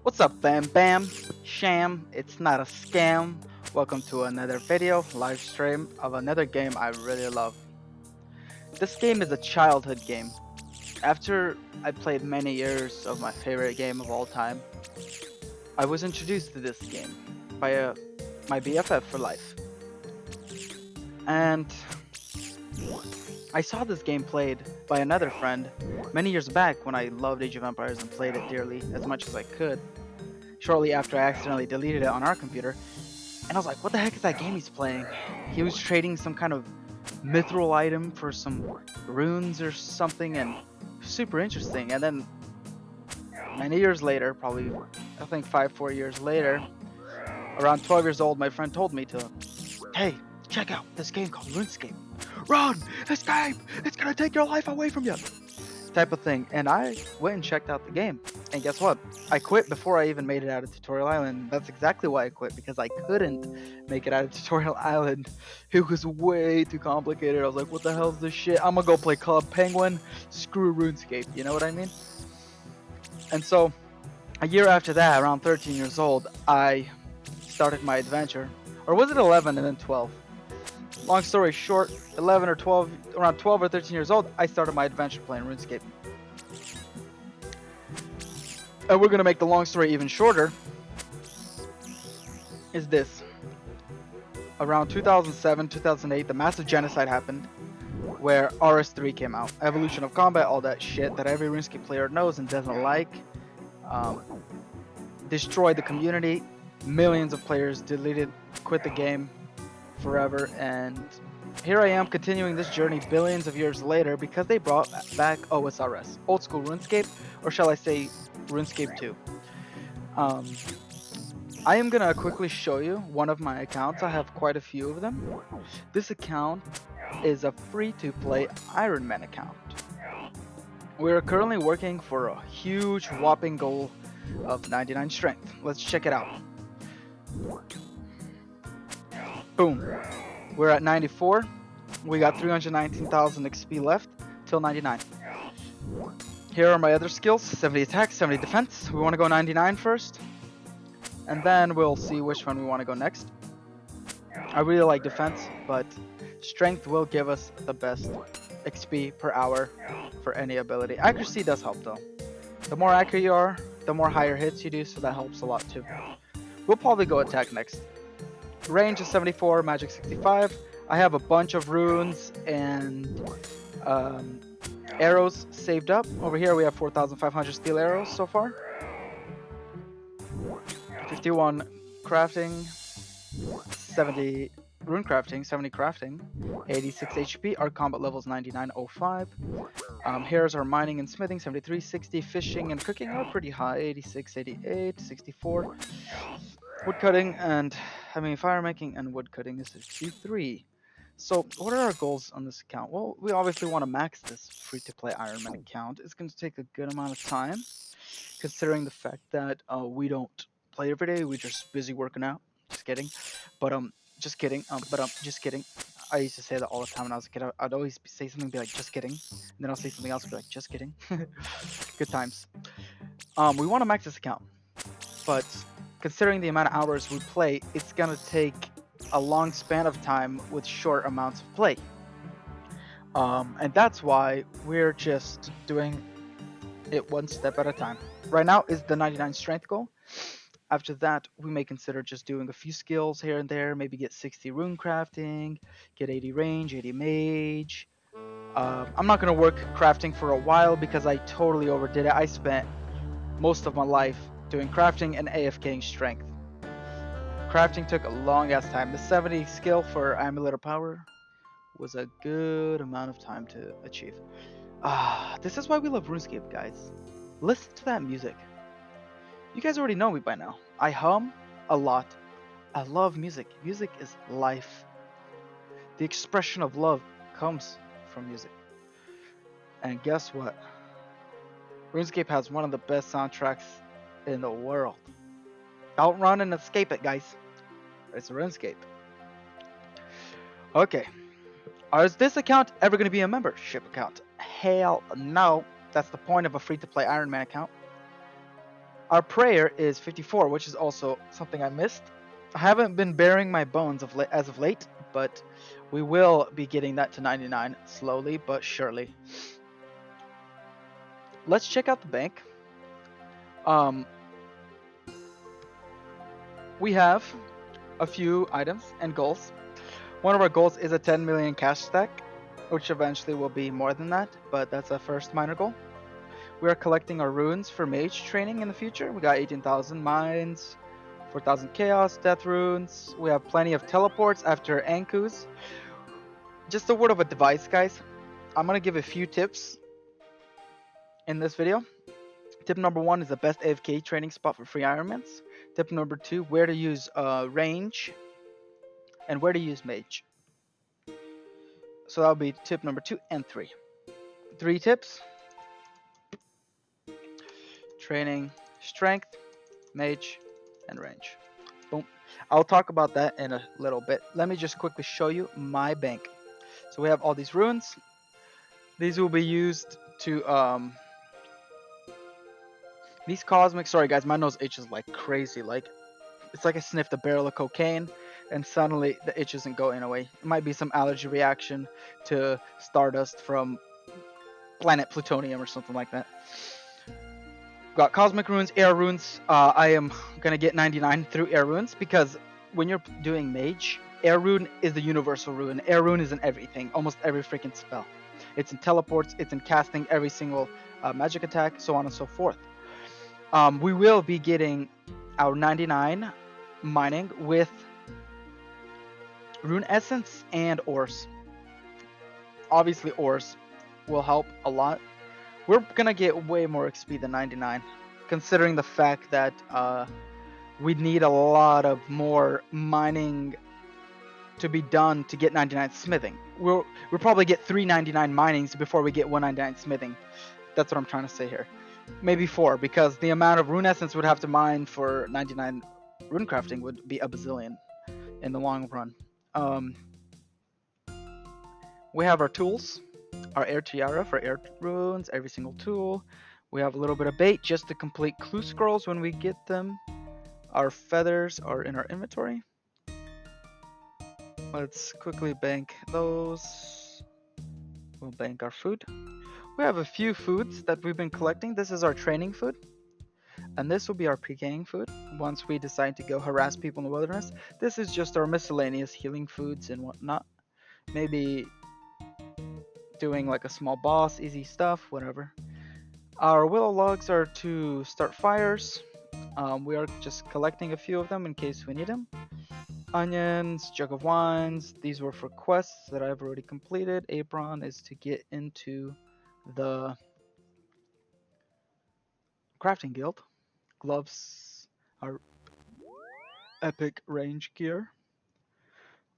What's up, Bam Bam? Sham, it's not a scam. Welcome to another video, live stream of another game I really love. This game is a childhood game. After I played many years of my favorite game of all time, I was introduced to this game by my BFF for life. And I saw this game played by another friend many years back when I loved Age of Empires and played it dearly as much as I could. Shortly after I accidentally deleted it on our computer, and I was like, what the heck is that game he's playing? He was trading some kind of mithril item for some runes or something, and super interesting. And then many years later, probably I think 4 years later, around 12 years old, my friend told me to, hey, check out this game called RuneScape. Run! Escape! It's gonna take your life away from you! Type of thing. And I went and checked out the game. And guess what? I quit before I even made it out of Tutorial Island. That's exactly why I quit, because I couldn't make it out of Tutorial Island. It was way too complicated. I was like, what the hell is this shit? I'm gonna go play Club Penguin. Screw RuneScape. You know what I mean? And so, a year after that, around 13 years old, I started my adventure. Or was it 11 and then 12? Long story short, 11 or 12, around 12 or 13 years old, I started my adventure playing RuneScape. And we're gonna make the long story even shorter. Is this. Around 2007, 2008, the massive genocide happened where RS3 came out. Evolution of Combat, all that shit that every RuneScape player knows and doesn't like. Destroyed the community. Millions of players deleted, quit the game forever, and here I am continuing this journey billions of years later because they brought back OSRS, Old School Runescape, or shall I say RuneScape 2. I am gonna quickly show you one of my accounts. I have quite a few of them. This account is a free-to-play Ironman account. We're currently working for a huge whopping goal of 99 strength. Let's check it out. Boom. We're at 94. We got 319,000 XP left till 99. Here are my other skills: 70 attack, 70 defense. We want to go 99 first, and then we'll see which one we want to go next. I really like defense, but strength will give us the best XP per hour for any ability. Accuracy does help though. The more accurate you are, the more higher hits you do, so that helps a lot too. We'll probably go attack next. Range is 74, magic 65. I have a bunch of runes and arrows saved up. Over here we have 4,500 steel arrows so far. 51 crafting, 70 rune crafting, 70 crafting, 86 HP. Our combat level is 9905. Here's our mining and smithing: 73, 60. Fishing and cooking are pretty high: 86, 88, 64. Woodcutting and fire making and woodcutting is 63. So what are our goals on this account? Well, we obviously want to max this free-to-play Ironman account. It's going to take a good amount of time, considering the fact that we don't play every day. We're just busy working out. Just kidding. But just kidding. Just kidding. I used to say that all the time when I was a kid. I'd always say something, be like, just kidding, and then I'll say something else, be like, just kidding. Good times. We want to max this account, but considering the amount of hours we play, it's gonna take a long span of time with short amounts of play. And that's why we're just doing it one step at a time. Right now is the 99 strength goal. After that, we may consider just doing a few skills here and there, maybe get 60 rune crafting, get 80 range, 80 mage. I'm not gonna work crafting for a while because I totally overdid it. I spent most of my life doing crafting and AFKing strength. Crafting took a long ass time. The 70 skill for Amulet of Power was a good amount of time to achieve. This is why we love RuneScape, guys. Listen to that music. You guys already know me by now. I hum a lot. I love music. Music is life. The expression of love comes from music. And guess what? RuneScape has one of the best soundtracks in the world. Outrun and escape it, guys. It's RuneScape. Okay. Is this account ever going to be a membership account? Hell no. That's the point of a free-to-play Ironman account. Our prayer is 54, which is also something I missed. I haven't been bearing my bones as of late, but we will be getting that to 99 slowly but surely. Let's check out the bank. We have a few items and goals. One of our goals is a 10 million cash stack, which eventually will be more than that, but that's a first minor goal. We are collecting our runes for mage training in the future. We got 18,000 mines, 4,000 chaos, death runes. We have plenty of teleports after Ankus. Just a word of advice, guys. I'm going to give a few tips in this video. Tip number 1 is the best AFK training spot for free Ironmans. Tip number 2, where to use range and where to use mage. So that'll be tip number 2 and 3. 3 tips: training, strength, mage, and range. Boom. I'll talk about that in a little bit. Let me just quickly show you my bank. So we have all these runes. These will be used to these cosmic. Sorry guys, my nose itches like crazy. Like it's like I sniffed a barrel of cocaine and suddenly the itch isn't going away. It might be some allergy reaction to stardust from planet plutonium or something like that. Got cosmic runes, air runes. I am gonna get 99 through air runes because when you're doing mage, air rune is the universal rune. Air rune is in everything, almost every freaking spell. It's in teleports, it's in casting every single magic attack, so on and so forth. We will be getting our 99 mining with rune essence and ores. Obviously ores will help a lot. We're gonna get way more XP than 99, considering the fact that we need a lot of more mining to be done to get 99 smithing. We'll probably get 399 minings before we get 199 smithing. That's what I'm trying to say here. Maybe 4, because the amount of rune essence would have to mine for 99 rune crafting would be a bazillion in the long run. We have our tools, our air tiara for air runes, every single tool. We have a little bit of bait just to complete clue scrolls when we get them. Our feathers are in our inventory. Let's quickly bank those. We'll bank our food. We have a few foods that we've been collecting. This is our training food. And this will be our pre-gaming food once we decide to go harass people in the wilderness. This is just our miscellaneous healing foods and whatnot. Maybe doing like a small boss, easy stuff, whatever. Our willow logs are to start fires. We are just collecting a few of them in case we need them. Onions, jug of wines. These were for quests that I've already completed. Apron is to get into the crafting guild. Gloves are epic range gear.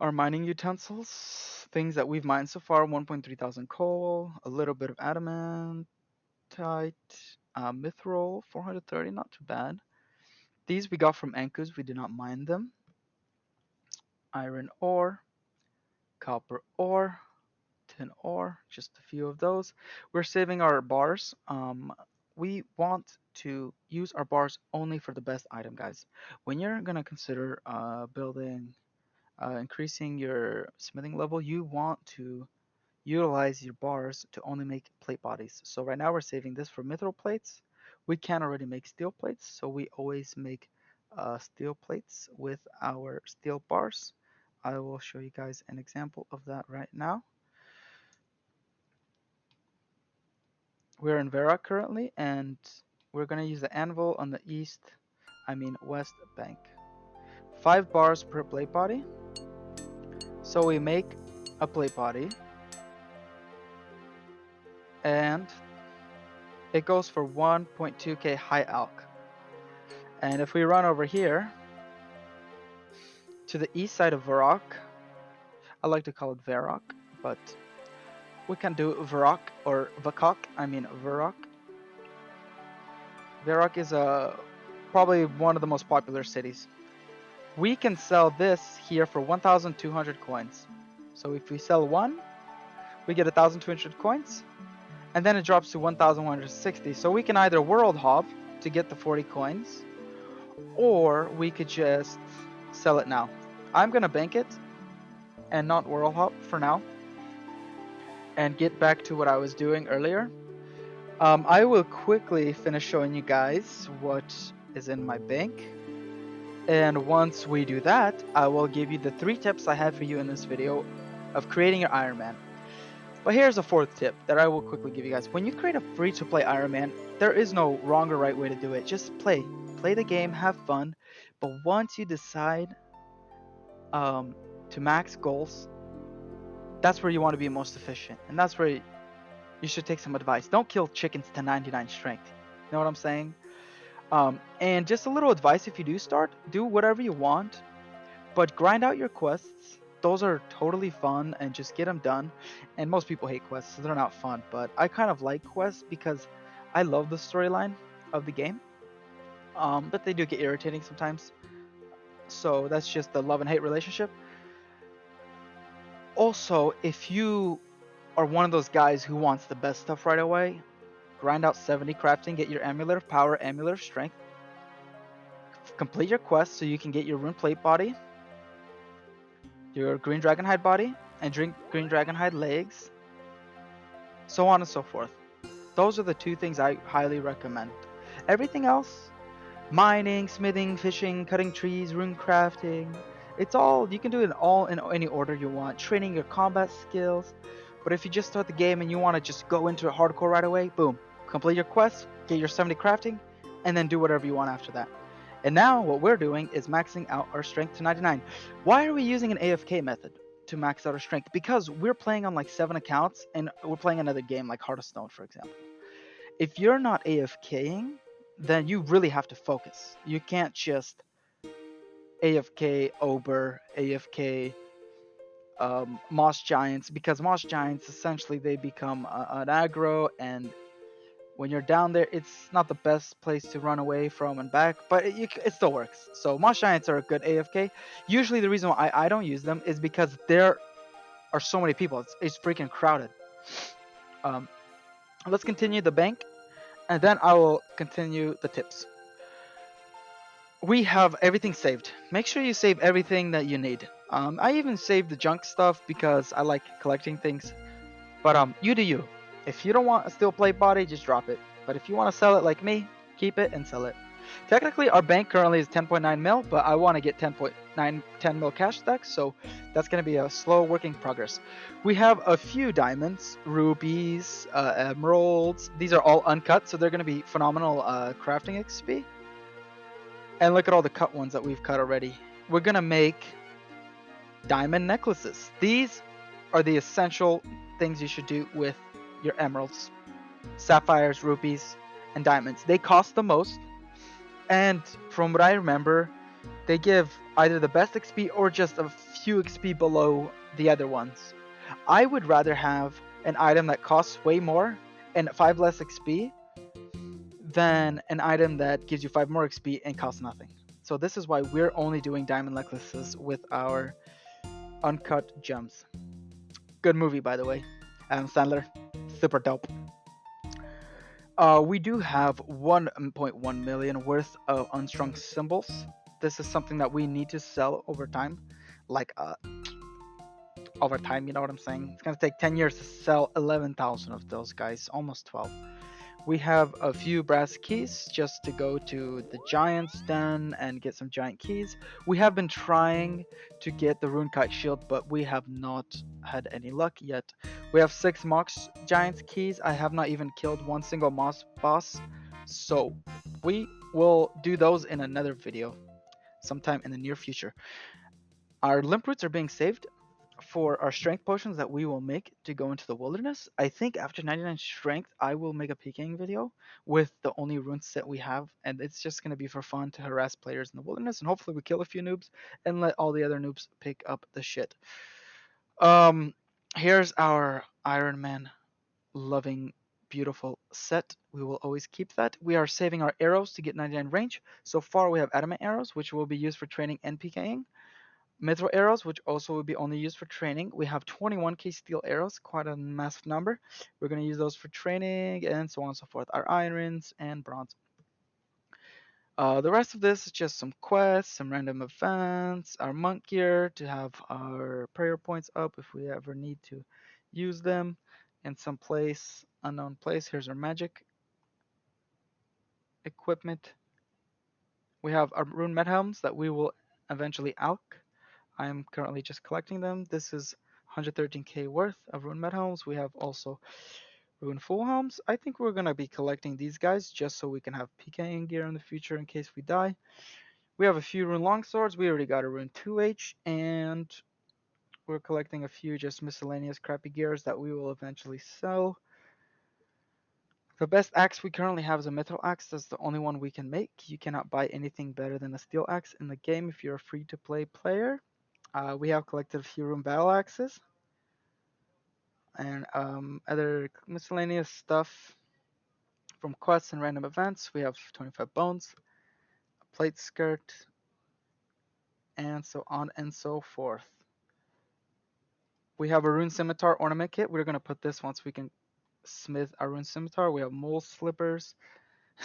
Our mining utensils, things that we've mined so far: 1.3 thousand coal, a little bit of adamantite, mithril, 430, not too bad. These we got from Ankus, we did not mine them. Iron ore, copper ore, tin ore, just a few of those. We're saving our bars. We want to use our bars only for the best item, guys. When you're gonna consider increasing your smithing level, you want to utilize your bars to only make plate bodies. So right now we're saving this for mithril plates. We can already make steel plates, so we always make steel plates with our steel bars. I will show you guys an example of that right now. We're in Vera currently, and we're going to use the anvil on the west bank. 5 bars per plate body. So we make a plate body, and it goes for 1.2k high alch. And if we run over here to the east side of Varrock, I like to call it Varrock, but we can do Varrock or Vakok, Varrock. Varrock is probably one of the most popular cities. We can sell this here for 1,200 coins. So if we sell one, we get 1,200 coins, and then it drops to 1,160. So we can either world hop to get the 40 coins, or we could just sell it now. I'm gonna bank it and not Whirl Hop for now, and get back to what I was doing earlier. I will quickly finish showing you guys what is in my bank. And once we do that, I will give you the 3 tips I have for you in this video of creating your Ironman. But here's a 4th tip that I will quickly give you guys. When you create a free-to-play Ironman, there is no wrong or right way to do it. Just play. Play the game, have fun. But once you decide to max goals, that's where you want to be most efficient. And that's where you should take some advice. Don't kill chickens to 99 strength. You know what I'm saying? And just a little advice, if you do start, do whatever you want, but grind out your quests. Those are totally fun, and just get them done. And most people hate quests, so they're not fun, but I kind of like quests because I love the storyline of the game. But they do get irritating sometimes. So that's just the love and hate relationship. Also, if you are one of those guys who wants the best stuff right away, grind out 70 crafting, get your Amulet of Power, Amulet of Strength, complete your quest so you can get your Rune Plate body, your Green Dragonhide body, and drink Green Dragonhide legs, so on and so forth. Those are the 2 things I highly recommend. Everything else, mining, smithing, fishing, cutting trees, rune crafting, it's all, you can do it all in any order you want. Training your combat skills. But if you just start the game and you want to just go into it hardcore right away, boom, complete your quest, get your 70 crafting, and then do whatever you want after that. And now what we're doing is maxing out our strength to 99. Why are we using an AFK method to max out our strength? Because we're playing on like 7 accounts, and we're playing another game like Heart of Stone, for example. If you're not AFKing, then you really have to focus. You can't just AFK Ober, AFK Moss Giants, because Moss Giants essentially they become an aggro, and when you're down there, it's not the best place to run away from and back, but it still works. So Moss Giants are a good AFK. Usually the reason why I don't use them is because there are so many people. It's freaking crowded. Um, let's continue the bank, and then I will continue the tips. We have everything saved. Make sure you save everything that you need. I even saved the junk stuff because I like collecting things. But you do you. If you don't want a steel plate body, just drop it. But if you want to sell it like me, keep it and sell it. Technically, our bank currently is 10.9 mil, but I want to get 10 mil cash stacks, so that's going to be a slow working progress. We have a few diamonds, rubies, emeralds. These are all uncut, so they're going to be phenomenal crafting XP. And look at all the cut ones that we've cut already. We're going to make diamond necklaces. These are the essential things you should do with your emeralds, sapphires, rubies, and diamonds. They cost the most, and from what I remember, they give either the best XP or just a few XP below the other ones. I would rather have an item that costs way more and 5 less XP than an item that gives you 5 more XP and costs nothing. So this is why we're only doing diamond necklaces with our uncut gems. Good movie, by the way. Adam Sandler, super dope. We do have 1.1 million worth of unstrung symbols. This is something that we need to sell over time. Like, over time, you know what I'm saying? It's gonna take 10 years to sell 11,000 of those guys, almost 12. We have a few brass keys just to go to the Giant's Den and get some giant keys. We have been trying to get the Rune Kite Shield, but we have not had any luck yet. We have 6 Mox Giant's keys. I have not even killed one single Moss boss, so we will do those in another video sometime in the near future. Our limp roots are being saved for our strength potions that we will make to go into the wilderness. I think after 99 strength, I will make a PKing video with the only rune set we have, and it's just going to be for fun to harass players in the wilderness, and hopefully we kill a few noobs and let all the other noobs pick up the shit. Here's our Iron Man loving beautiful set. We will always keep that. We are saving our arrows to get 99 range. So far we have adamant arrows, which will be used for training and PKing. Mithril arrows, which also will be only used for training. We have 21k steel arrows, quite a massive number. We're going to use those for training and so on and so forth. Our irons and bronze. The rest of this is just some quests, some random events, our monk gear to have our prayer points up if we ever need to use them in some place, unknown place. Here's our magic equipment. We have our rune med helms that we will eventually alch. I'm currently just collecting them. This is 113k worth of rune med helms. We have also rune full helms. I think we're gonna be collecting these guys just so we can have PKing gear in the future in case we die. We have a few rune longswords. We already got a rune 2H, and we're collecting a few just miscellaneous crappy gears that we will eventually sell. The best axe we currently have is a metal axe. That's the only one we can make. You cannot buy anything better than a steel axe in the game if you're a free-to-play player. We have collected a few rune battle axes and other miscellaneous stuff from quests and random events. We have 25 bones, a plate skirt, and so on and so forth. We have a rune scimitar ornament kit. We're gonna put this once we can smith our rune scimitar. We have mole slippers.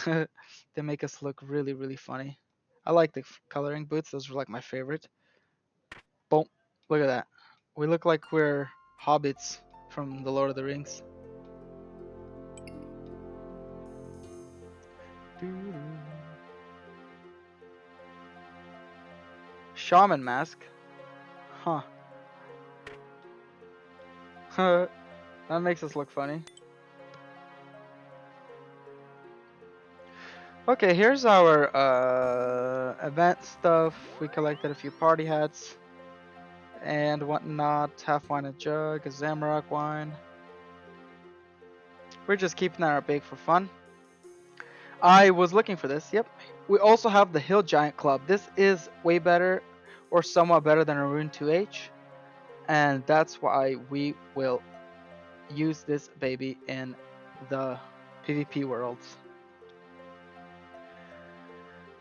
They make us look really, really funny. I like the coloring boots. Those are like my favorite. Boom. Look at that. We look like we're hobbits from the Lord of the Rings. Shaman mask. Huh. That makes us look funny. Okay, here's our event stuff. We collected a few party hats and whatnot. Half wine a jug, a Zamrock wine. We're just keeping our big for fun. I was looking for this. Yep. We also have the Hill Giant Club. This is way better, or somewhat better than a Rune 2H, and that's why we will use this baby in the PvP worlds.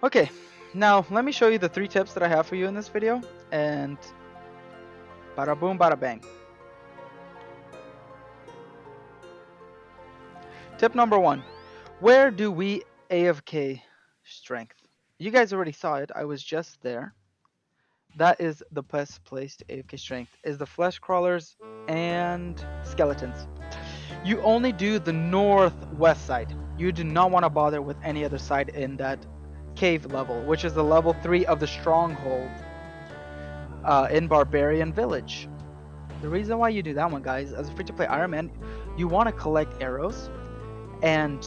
Okay, now let me show you the 3 tips that I have for you in this video, and bada boom, bada bang. Tip number 1, where do we AFK strength? You guys already saw it, I was just there. That is the best place to AFK strength, is the flesh crawlers and skeletons. You only do the northwest side. You do not want to bother with any other side in that cave level, which is the level 3 of the stronghold in Barbarian Village. The reason why you do that one, guys, as a free-to-play Ironman, you want to collect arrows, and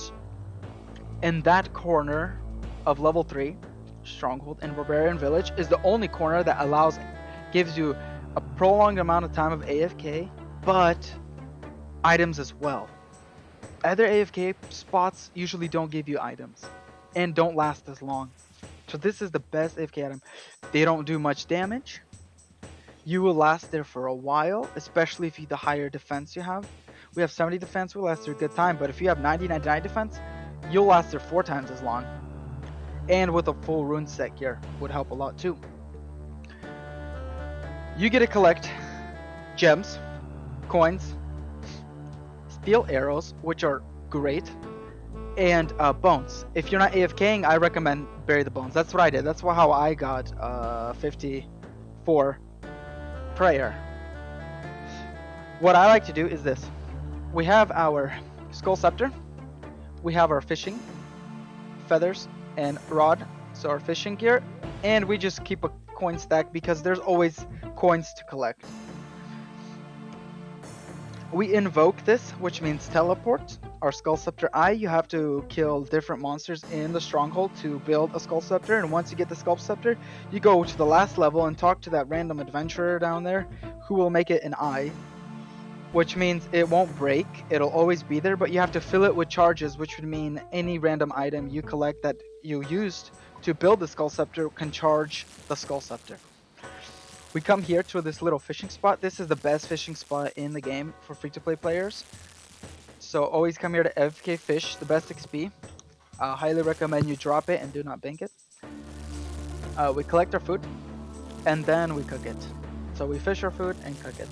in that corner of level 3 stronghold in Barbarian Village is the only corner that gives you a prolonged amount of time of AFK, but items as well. Other AFK spots usually don't give you items and don't last as long. So this is the best AFK item. They don't do much damage. You will last there for a while, especially if the higher defense you have. We have 70 defense, we'll last there a good time, but if you have 90, 99 defense, you'll last there 4 times as long. And with a full rune set gear would help a lot too. You get to collect gems, coins, steel arrows, which are great, and bones. If you're not AFKing, I recommend bury the bones. That's what I did. That's how I got 54 prayer. What I like to do is this. We have our skull scepter. We have our fishing feathers and rod, so our fishing gear, and we just keep a coin stack because there's always coins to collect. We invoke this, which means teleport. Our Skull Scepter Eye, you have to kill different monsters in the stronghold to build a Skull Scepter, and once you get the Skull Scepter, you go to the last level and talk to that random adventurer down there who will make it an eye, which means it won't break, it'll always be there, but you have to fill it with charges, which would mean any random item you collect that you used to build the Skull Scepter can charge the Skull Scepter. We come here to this little fishing spot. This is the best fishing spot in the game for free-to-play players. So always come here to FK fish, the best XP. Highly recommend you drop it and do not bank it. We collect our food and then we cook it. So we fish our food and cook it.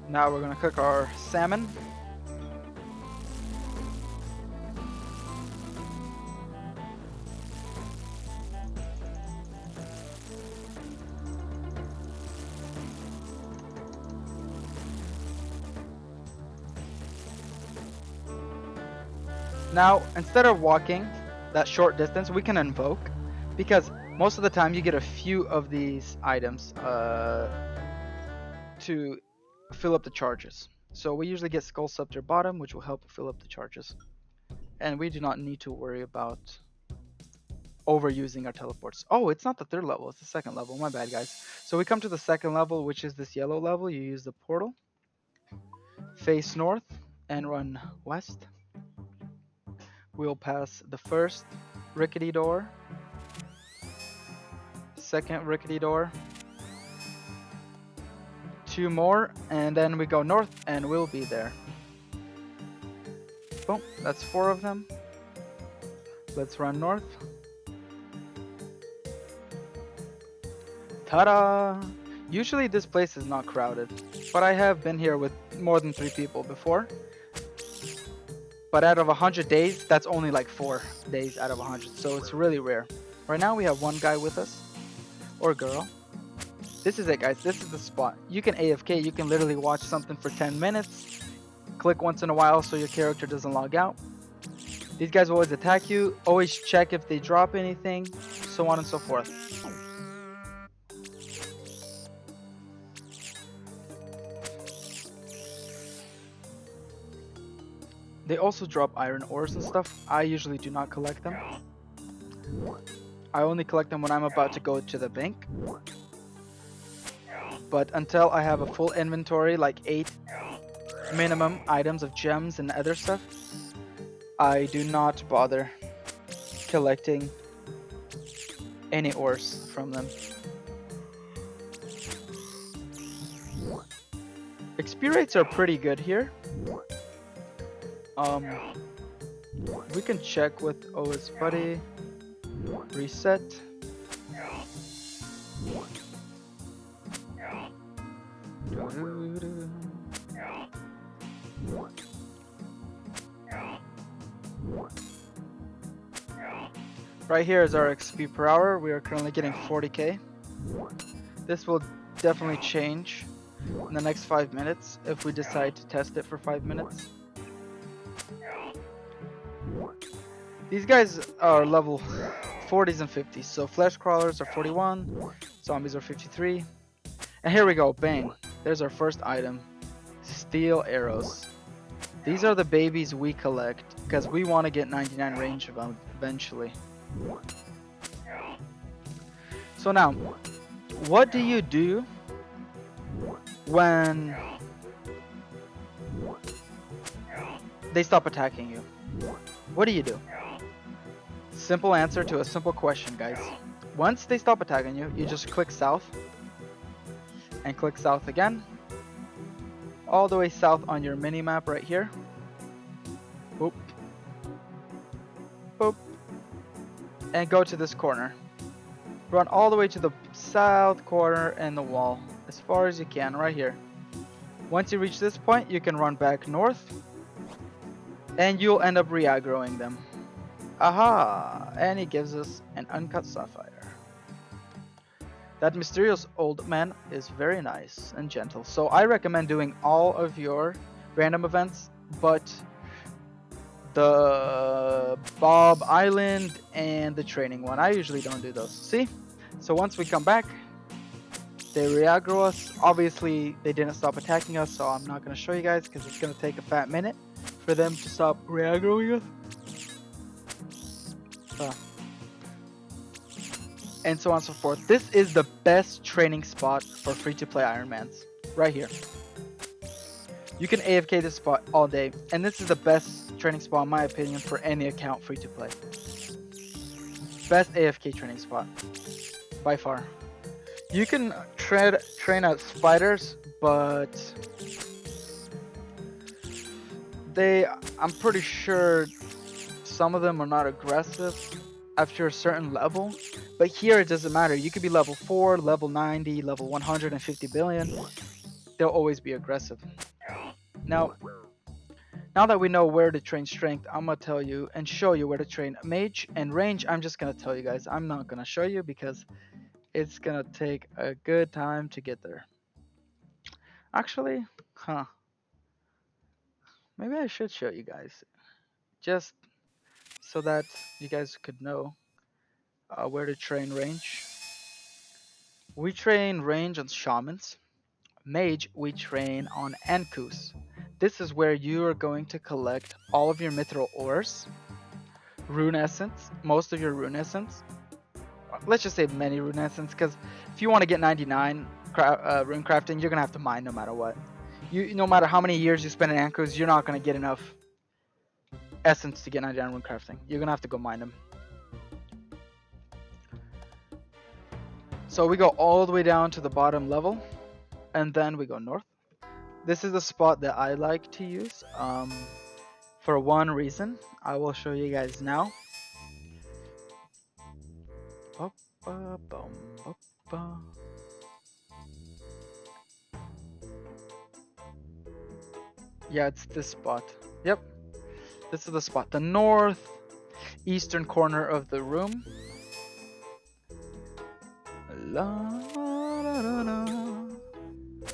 Now we're gonna cook our salmon. Now, instead of walking that short distance, we can invoke, because most of the time you get a few of these items to fill up the charges. So we usually get Skull Scepter bottom, which will help fill up the charges. And we do not need to worry about overusing our teleports. Oh, it's not the third level, it's the second level. My bad, guys. So we come to the second level, which is this yellow level. You use the portal, face north, and run west. We'll pass the first rickety door, second rickety door, 2 more, and then we go north and we'll be there. Boom, that's 4 of them. Let's run north. Ta-da! Usually this place is not crowded, but I have been here with more than 3 people before. But out of 100 days, that's only like 4 days out of 100, so it's really rare. Right now we have 1 guy with us, or girl. This is it, guys. This is the spot. You can AFK, you can literally watch something for 10 minutes, click once in a while so your character doesn't log out. These guys will always attack you, always check if they drop anything, so on and so forth. They also drop iron ores and stuff. I usually do not collect them. I only collect them when I'm about to go to the bank. But until I have a full inventory, like 8 minimum items of gems and other stuff, I do not bother collecting any ores from them. XP rates are pretty good here. We can check with OS Buddy. Reset. Right here is our XP per hour. We are currently getting 40k. This will definitely change in the next 5 minutes if we decide to test it for 5 minutes. These guys are level 40s and 50s. So flesh crawlers are 41, zombies are 53. And here we go, bang. There's our first item. Steel arrows. These are the babies we collect because we want to get 99 range eventually. So now, what do you do when they stop attacking you? What do you do? Simple answer to a simple question, guys. Once they stop attacking you, you just click south and click south again, all the way south on your mini map right here. Boop, boop, and go to this corner. Run all the way to the south corner and the wall as far as you can right here. Once you reach this point, you can run back north and you'll end up re-aggroing them. Aha! And he gives us an uncut sapphire. That mysterious old man is very nice and gentle. So I recommend doing all of your random events, but the Bob Island and the training one, I usually don't do those. See? So once we come back, they re-aggro us. Obviously, they didn't stop attacking us, so I'm not going to show you guys because it's going to take a fat minute for them to stop re-aggroing us. And so on and so forth. This is the best training spot for free-to-play Ironmans. Right here. You can AFK this spot all day. And this is the best training spot, in my opinion, for any account free-to-play. Best AFK training spot. By far. You can train out spiders, but I'm pretty sure some of them are not aggressive after a certain level, but here it doesn't matter. You could be level 4, level 90, level 150 billion. they'll always be aggressive. Now that we know where to train strength, I'm gonna tell you and show you where to train mage and range. I'm just gonna tell you guys. I'm not gonna show you because it's gonna take a good time to get there. Actually, maybe I should show you guys just so that you guys could know where to train range. We train range on shamans. Mage, we train on Ankus. This is where you are going to collect all of your mithril ores, rune essence, most of your rune essence. Let's just say many rune essence, because if you want to get 99 rune crafting, you're gonna have to mine no matter what. No matter how many years you spend in Ankus, you're not gonna get enough essence to get 99 rune crafting. You're gonna have to go mine them. So we go all the way down to the bottom level, and then we go north. This is the spot that I like to use for one reason. I will show you guys now. Yeah, it's this spot. Yep, this is the spot, the northeastern corner of the room.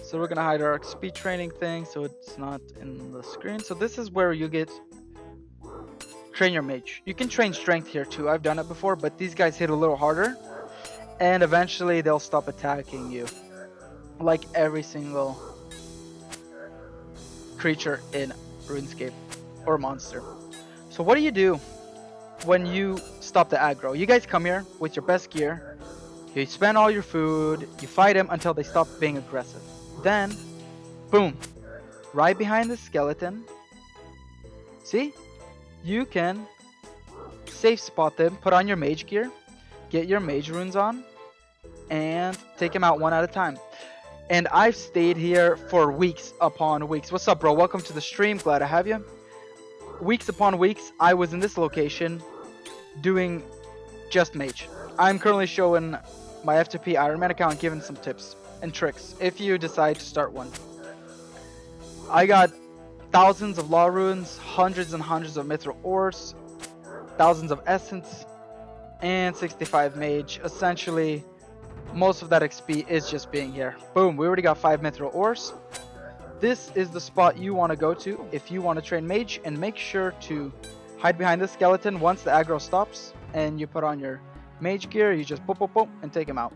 So we're gonna hide our speed training thing so it's not in the screen. So this is where you get train your mage. You can train strength here too. I've done it before, but these guys hit a little harder, and eventually they'll stop attacking you, like every single creature in RuneScape or monster. So what do you do when you stop the aggro? You guys come here with your best gear. You spend all your food. You fight them until they stop being aggressive. Then, boom, right behind the skeleton. See? You can safe spot them, put on your mage gear, get your mage runes on, and take them out one at a time. And I've stayed here for weeks upon weeks. What's up, bro? Welcome to the stream. Glad to have you. Weeks upon weeks, I was in this location doing just mage. I'm currently showing my F2p Ironman account, giving some tips and tricks if you decide to start one. I got thousands of law runes, hundreds and hundreds of mithril ores, thousands of essence, and 65 mage. Essentially, most of that XP is just being here. Boom, we already got 5 mithril ores. This is the spot you want to go to if you want to train mage, and make sure to hide behind the skeleton once the aggro stops and you put on your mage gear. You just boop boop boop and take him out.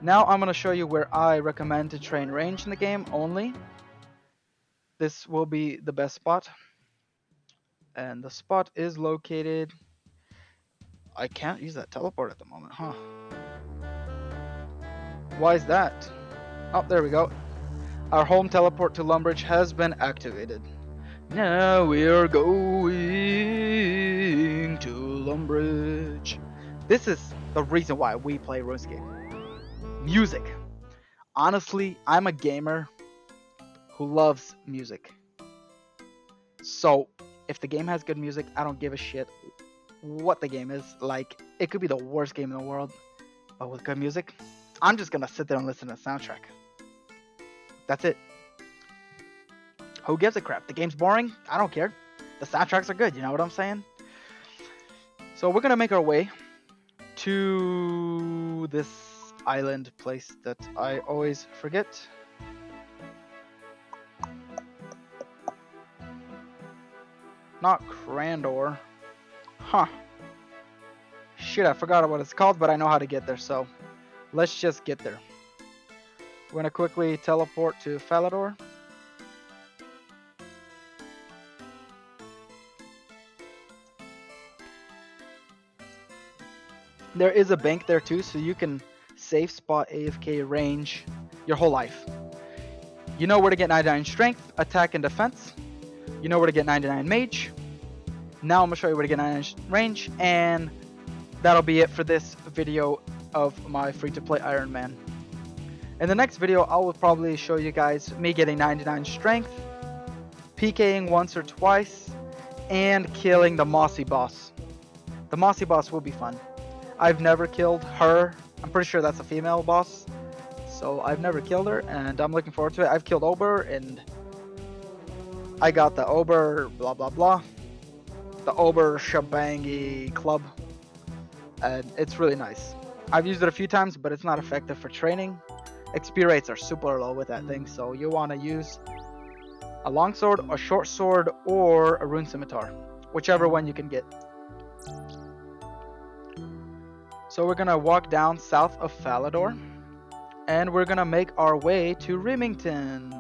Now I'm going to show you where I recommend to train range in the game only. This will be the best spot, and the spot is located... I can't use that teleport at the moment, huh? Why is that? Oh, there we go. Our home teleport to Lumbridge has been activated. Now we are going to Lumbridge. This is the reason why we play RuneScape. Music. Honestly, I'm a gamer who loves music. So, if the game has good music, I don't give a shit what the game is. Like, it could be the worst game in the world, but with good music, I'm just gonna sit there and listen to the soundtrack. That's it. Who gives a crap? The game's boring? I don't care. The soundtracks are good, you know what I'm saying? So we're gonna make our way to this island place that I always forget. Not Crandor. Huh. Shit, I forgot what it's called, but I know how to get there, so let's just get there. We're gonna quickly teleport to Falador. There is a bank there too, so you can safe spot AFK range your whole life. You know where to get 99 strength, attack, and defense. You know where to get 99 mage. Now I'm gonna show you where to get 99 range, and that'll be it for this video of my free-to-play Iron Man. In the next video, I will probably show you guys me getting 99 strength, PKing once or twice, and killing the Mossy boss. The Mossy boss will be fun. I've never killed her. I'm pretty sure that's a female boss. so I've never killed her, and I'm looking forward to it. I've killed Ober, and I got the Ober blah blah blah, the Ober Shabangi Club, and it's really nice. I've used it a few times, but it's not effective for training. XP rates are super low with that thing, so you want to use a longsword, a short sword, or a rune scimitar, whichever one you can get. So we're gonna walk down south of Falador, and we're gonna make our way to Remington,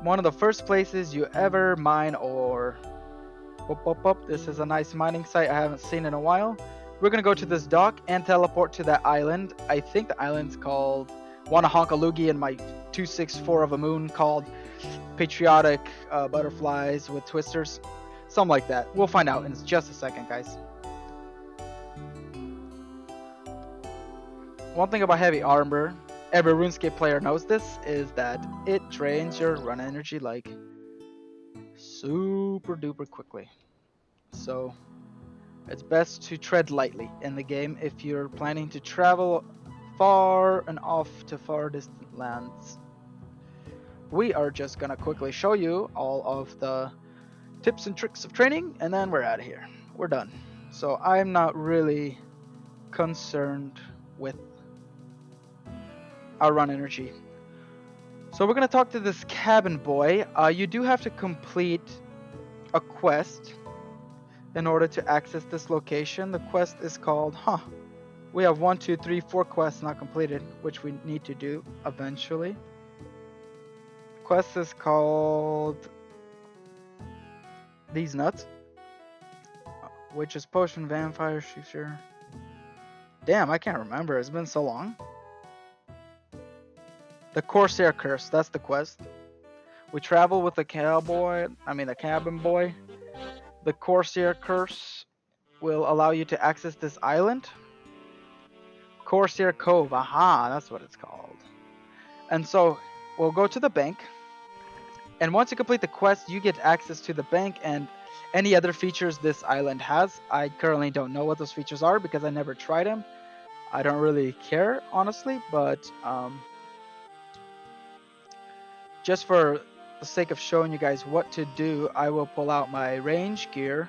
one of the first places you ever mine ore. This is a nice mining site I haven't seen in a while. We're gonna go to this dock and teleport to that island. I think the island's called Wanahonkalugi, and my 264 of a moon called Patriotic Butterflies with Twisters. Something like that. We'll find out in just a second, guys. One thing about heavy armor, every RuneScape player knows this, is that it drains your run energy like super duper quickly. So it's best to tread lightly in the game if you're planning to travel far and off to far distant lands. We are just gonna quickly show you all of the tips and tricks of training, and then we're out of here. We're done. So I'm not really concerned with our run energy. So we're gonna talk to this cabin boy. You do have to complete a quest in order to access this location. The quest is called, we have 1, 2, 3, 4 quests not completed, which we need to do eventually. The quest is called These Nuts, which is Potion Vampire Shooter. Damn, I can't remember. It's been so long. The Corsair Curse, that's the quest. We travel with the cabin boy. The Corsair Curse will allow you to access this island. Corsair Cove, aha, that's what it's called. And so we'll go to the bank. And once you complete the quest, you get access to the bank and any other features this island has. I currently don't know what those features are because I never tried them. I don't really care, honestly, but just for the sake of showing you guys what to do, I will pull out my range gear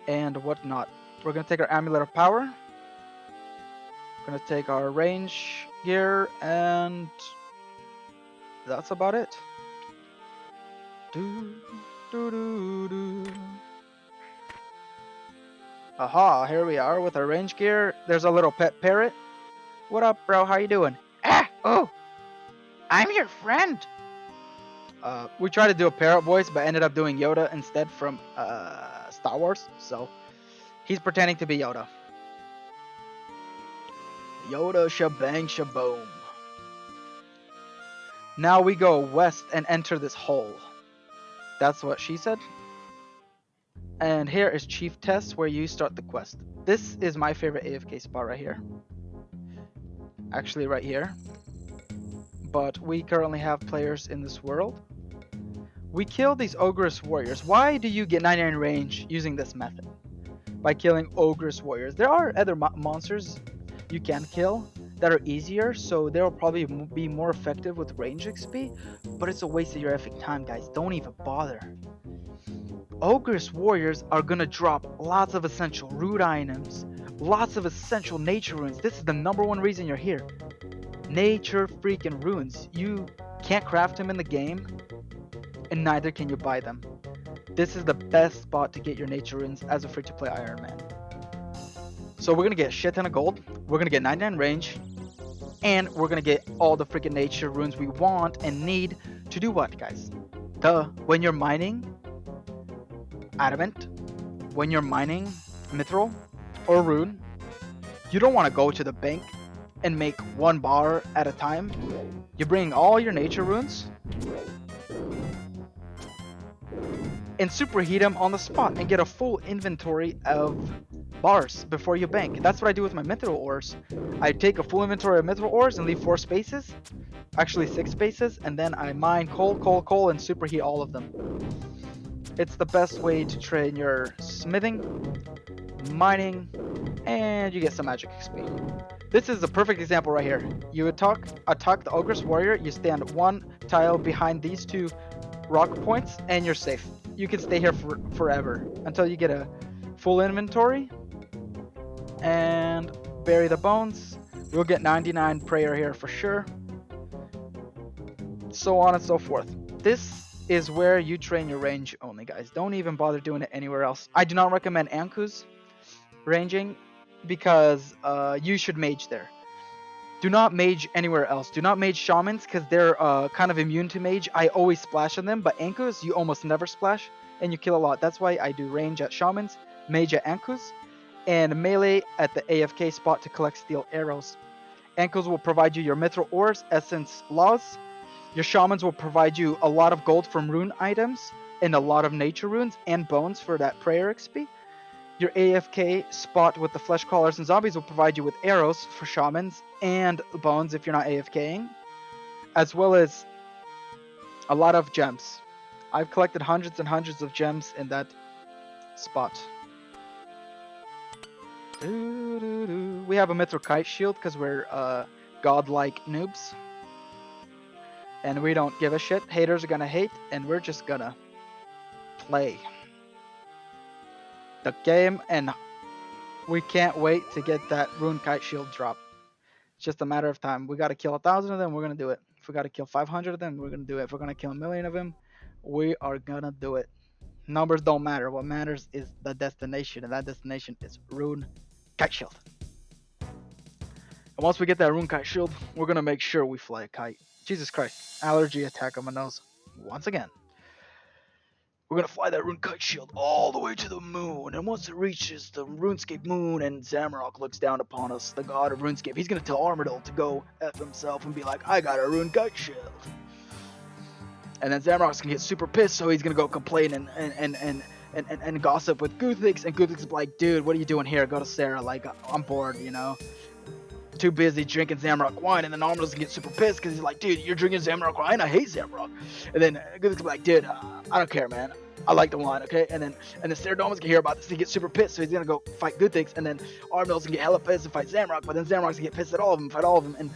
and whatnot. We're going to take our Amulet of Power. We're going to take our range gear, and that's about it. Aha, here we are with our range gear. There's a little pet parrot. What up, bro? How you doing? I'm your friend. We tried to do a parrot voice, but ended up doing Yoda instead from Star Wars. So he's pretending to be Yoda. Yoda shabang shaboom. Now we go west and enter this hole. That's what she said. And here is Chief Test, where you start the quest. This is my favorite AFK spot right here. Actually right here. But we currently have players in this world. We kill these Ogress Warriors. Why do you get 99 range using this method? By killing Ogress Warriors. There are other monsters you can kill that are easier, so they'll probably be more effective with range XP, but it's a waste of your effing time, guys. Don't even bother. Ogress Warriors are gonna drop lots of essential root items, lots of essential nature runes. This is the #1 reason you're here. Nature freaking runes. You can't craft them in the game, and neither can you buy them. This is the best spot to get your nature runes as a free-to-play Iron Man. So we're gonna get a shit ton of gold, we're gonna get 99 range, and we're gonna get all the freaking nature runes we want and need to do what, guys? When you're mining adamant, when you're mining mithril or rune, you don't want to go to the bank and make 1 bar at a time. You bring all your nature runes and superheat them on the spot and get a full inventory of bars before you bank. That's what I do with my mithril ores. I take a full inventory of mithril ores and leave 4 spaces, actually 6 spaces, and then I mine coal, and superheat all of them. It's the best way to train your smithing, mining, and you get some magic XP. This is a perfect example right here. You attack the Ogress Warrior, you stand one tile behind these two rock points, and you're safe. You can stay here forever until you get a full inventory and bury the bones. We'll get 99 prayer here for sure. So on and so forth. This is where you train your range only, guys. Don't even bother doing it anywhere else. I do not recommend Anku's ranging because you should mage there. Do not mage anywhere else. Do not mage shamans because they're kind of immune to mage. I always splash on them, but Ankus you almost never splash and you kill a lot. That's why I do range at shamans, mage at Ankus, and melee at the AFK spot to collect steel arrows. Ankus will provide you your mithril ores, essence laws. Your shamans will provide you a lot of gold from rune items and a lot of nature runes and bones for that prayer XP. Your AFK spot with the flesh crawlers and zombies will provide you with arrows for shamans and bones if you're not AFKing, as well as a lot of gems. I've collected hundreds and hundreds of gems in that spot. We have a mithril kite shield because we're godlike noobs. And we don't give a shit. Haters are gonna hate, and we're just gonna play the game, and we can't wait to get that rune kite shield drop. It's just a matter of time. We gotta kill 1,000 of them, we're gonna do it. If we gotta kill 500 of them, we're gonna do it. If we're gonna kill 1,000,000 of them, we are gonna do it. Numbers don't matter. What matters is the destination, and that destination is rune kite shield. And once we get that rune kite shield, we're gonna make sure we fly a kite. Jesus Christ. Allergy attack on my nose. Once again. We're gonna fly that rune kite shield all the way to the moon, and once it reaches the RuneScape moon and Zamorak looks down upon us, the god of RuneScape, he's gonna tell Armadillo to go F himself and be like, I got a rune kite shield. And then Zamorak's gonna get super pissed, so he's gonna go complain and gossip with Guthix, and Guthix is like, dude, what are you doing here? Go to Sarah, like, I'm bored, you know? Too busy drinking Zamorak wine, and then Armadillo's gonna get super pissed because he's like, dude, you're drinking Zamorak wine? I hate Zamorak. And then Guthix be like, dude, I don't care, man. I like the wine, okay? And then Saradomin's gonna hear about this and he gets super pissed, so he's gonna go fight Guthix, and then Armadillo's gonna get hella pissed and fight Zamorak, but then Zamorak's gonna get pissed at all of them, fight all of them, and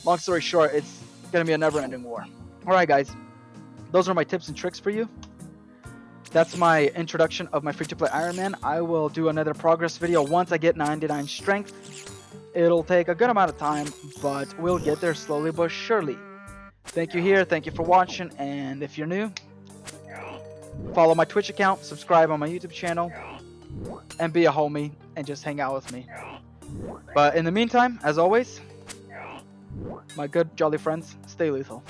long story short, it's gonna be a never-ending war. Alright guys, those are my tips and tricks for you. That's my introduction of my free-to-play Ironman. I will do another progress video once I get 99 strength. It'll take a good amount of time, but we'll get there slowly but surely. Thank you here, thank you for watching, and if you're new, follow my Twitch account, subscribe on my YouTube channel, and be a homie, and just hang out with me. But in the meantime, as always, my good jolly friends, stay lethal.